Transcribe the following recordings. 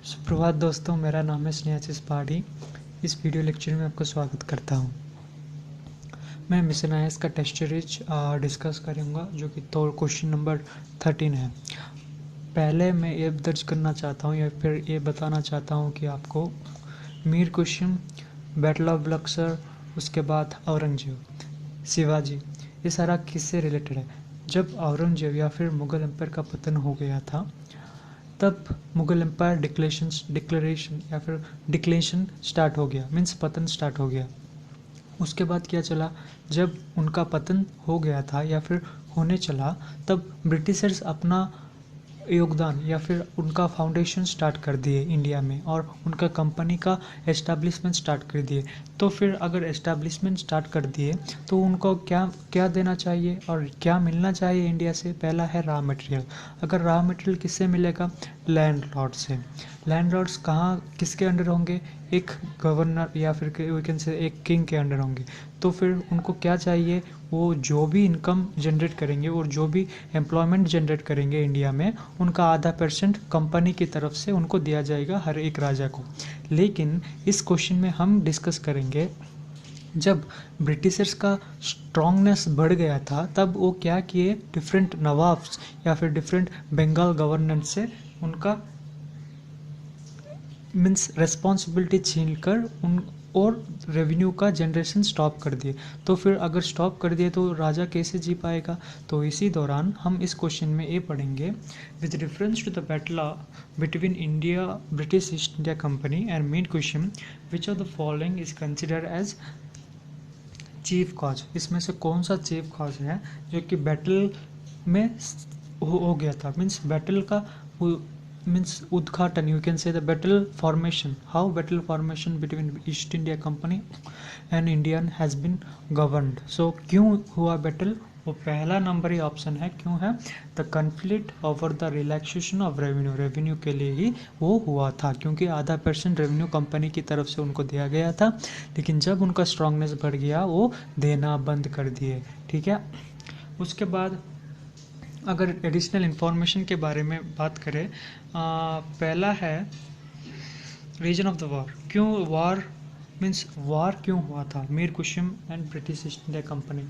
सुप्रभात दोस्तों, मेरा नाम है स्नेहाशीष पहाड़ी। इस वीडियो लेक्चर में आपका स्वागत करता हूं। मैं मिशन आईएएस का टेस्ट सीरीज डिस्कस करूंगा, जो कि तो क्वेश्चन नंबर 13 है। पहले मैं ये दर्ज करना चाहता हूं या फिर ये बताना चाहता हूं कि आपको मीर कुसुम, बैटल ऑफ बक्सर, उसके बाद औरंगजेब, शिवाजी, ये सारा किससे रिलेटेड है। जब औरंगजेब या फिर मुगल एम्पायर का पतन हो गया था, तब मुगल एम्पायर डिक्लेरेशन या फिर डिक्लेशन स्टार्ट हो गया, मीन्स पतन स्टार्ट हो गया। उसके बाद क्या चला, जब उनका पतन हो गया था या फिर होने चला, तब ब्रिटिशर्स अपना योगदान या फिर उनका फाउंडेशन स्टार्ट कर दिए इंडिया में, और उनका कंपनी का एस्टैब्लिशमेंट स्टार्ट कर दिए। तो फिर अगर एस्टैब्लिशमेंट स्टार्ट कर दिए तो उनको क्या क्या देना चाहिए और क्या मिलना चाहिए इंडिया से। पहला है रॉ मटेरियल। अगर रॉ मटेरियल किससे मिलेगा? लैंडलॉर्ड से। लैंडलॉर्ड्स कहाँ किसके अंडर होंगे? एक गवर्नर या फिर वी कैन से एक किंग के अंडर होंगे। तो फिर उनको क्या चाहिए? वो जो भी इनकम जनरेट करेंगे और जो भी एम्प्लॉयमेंट जनरेट करेंगे इंडिया में, उनका आधा % कंपनी की तरफ से उनको दिया जाएगा, हर एक राजा को। लेकिन इस क्वेश्चन में हम डिस्कस करेंगे, जब ब्रिटिशर्स का स्ट्रांगनेस बढ़ गया था, तब वो क्या किए, डिफरेंट नवाब्स या फिर डिफरेंट बंगाल गवर्नमेंट से उनका मीन्स रेस्पॉन्सिबिलिटी छीन कर उन और रेवेन्यू का जनरेशन स्टॉप कर दिए। तो फिर अगर स्टॉप कर दिए तो राजा कैसे जी पाएगा? तो इसी दौरान हम इस क्वेश्चन में ये पढ़ेंगे, with reference to the battle between India British East India company and Mir Qasim, which of the following is considered as chief cause. इसमें से कौन सा चीफ कॉज है जो कि बैटल में हो गया था, मीन्स बैटल का मीन्स उद्घाटन, you can say the battle formation, how battle formation between East India company and Indian has been governed. So क्यों हुआ बैटल? वो पहला नंबर ही ऑप्शन है, क्यों है? The conflict over the relaxation of revenue. Revenue के लिए ही वो हुआ था, क्योंकि आधा % रेवेन्यू कंपनी की तरफ से उनको दिया गया था, लेकिन जब उनका स्ट्रांगनेस बढ़ गया वो देना बंद कर दिए। ठीक है। उसके बाद अगर एडिशनल इंफॉर्मेशन के बारे में बात करें, पहला है रीजन ऑफ द वॉर। क्यों वॉर मीन्स वॉर क्यों हुआ था Mir Qasim and British East India Company?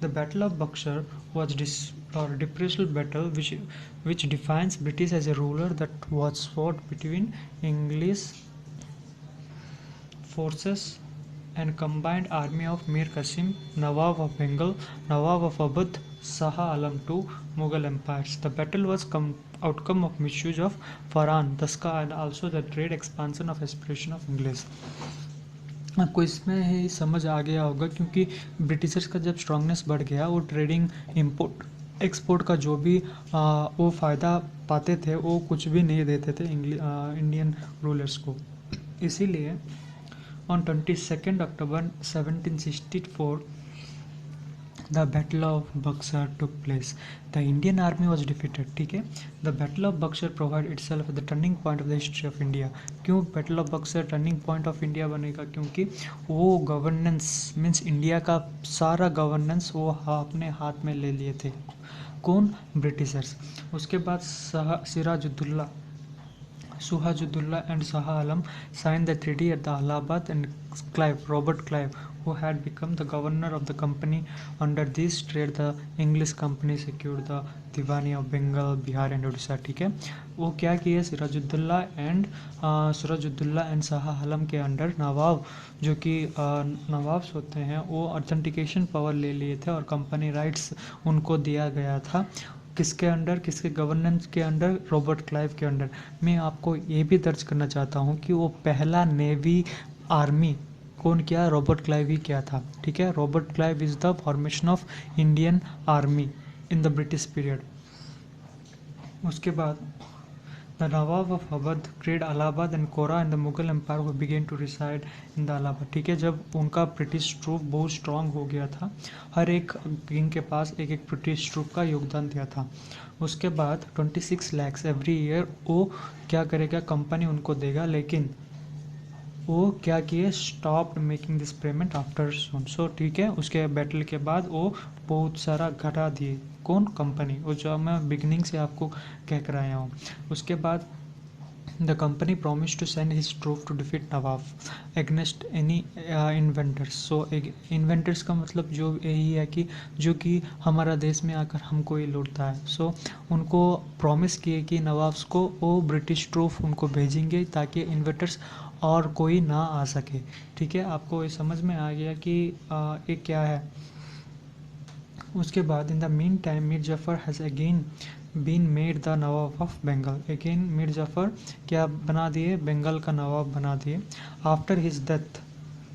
The battle of Buxar was depressive battle which defines British as a ruler that was fought between English forces and combined army of Mir Qasim, Nawab of Bengal, Nawab of Awadh, Shah Alam II Mughal empires. The battle was outcome of misuse of Farhan, Daska and also the trade expansion of aspiration of English. आपको इसमें ही समझ आ गया होगा, क्योंकि Britishers का जब strongness बढ़ गया, वो ट्रेडिंग, इंपोर्ट एक्सपोर्ट का जो भी वो फ़ायदा पाते थे, वो कुछ भी नहीं देते थे इंडियन रूलर्स को। इसीलिए on 22nd October 1764 the battle of Buxar took place. The Indian army was defeated. ठीक है। The battle of Buxar provided itself the turning point of the history of India. क्यों battle of Buxar turning point of India बनेगा? क्योंकि वो governance means India का सारा governance वो अपने हाथ में ले लिए थे। कौन? ब्रिटिशर्स। उसके बाद Siraj-ud-Daulah, Suhajuddullah and Shah Alam signed the treaty at the Allahabad, and Robert Clive, who had become the governor of the company under this trade, the English company secured the Diwani of Bengal, Bihar and Orissa. ठीक है। वो क्या किए? Siraj-ud-Daulah and Shah Alam के under नवाब, जो कि nawabs होते हैं, वो ऑथेंटिकेशन पावर ले लिए थे और कंपनी राइट्स उनको दिया गया था। किसके अंडर? किसके गवर्नेंस के अंडर? रॉबर्ट क्लाइव के अंडर। मैं आपको ये भी दर्ज करना चाहता हूँ कि वो पहला नेवी आर्मी कौन किया? रॉबर्ट क्लाइव ही किया था। ठीक है। Robert Clive is the formation of Indian army in the British period. उसके बाद the nawab of Awadh created Allahabad and Kora in the Mughal Empire who began to reside in the Allahabad। ठीक है। जब उनका ब्रिटिश ट्रूप बहुत strong हो गया था, हर एक किंग के पास एक एक ब्रिटिश ट्रूप का योगदान दिया था। उसके बाद 26 lakhs एवरी ईयर वो क्या करेगा? कंपनी उनको देगा, लेकिन वो क्या किए? Stop making this payment after son. So ठीक है। उसके बैटल के बाद वो बहुत सारा घटा दिए। कौन? कंपनी। वो जो मैं बिगनिंग से आपको कह कर आया हूँ। उसके बाद The company promised to send his troops to defeat Nawab against any inventors. So inventors का मतलब जो यही है कि जो कि हमारा देश में आकर हमको ये लूटता है. So उनको प्रॉमिस किए कि नवाब्स को वो ब्रिटिश ट्रूप उनको भेजेंगे ताकि इन्वेंटर्स और कोई ना आ सके. ठीक है, आपको ये समझ में आ गया कि ये क्या है. उसके बाद in the mean time Mir Jafar has again been made the nawab of Bengal. अगेन मीर जफ़र क्या बना दिए, बंगाल का नवाब बना दिए. After his death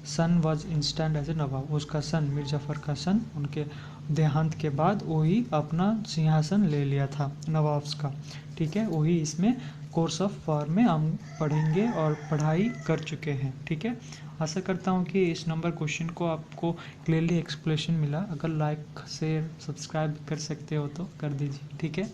son was instant as a nawab. उसका सन, मीर जफ़र का सन, उनके देहांत के बाद वही अपना सिंहासन ले लिया था नवाब्स का. ठीक है, वही इसमें कोर्स ऑफ वार में हम पढ़ेंगे और पढ़ाई कर चुके हैं. ठीक है, आशा करता हूँ कि इस नंबर क्वेश्चन को आपको क्लियरली एक्सप्लेनेशन मिला. अगर लाइक शेयर सब्सक्राइब कर सकते हो तो कर दीजिए. ठीक है.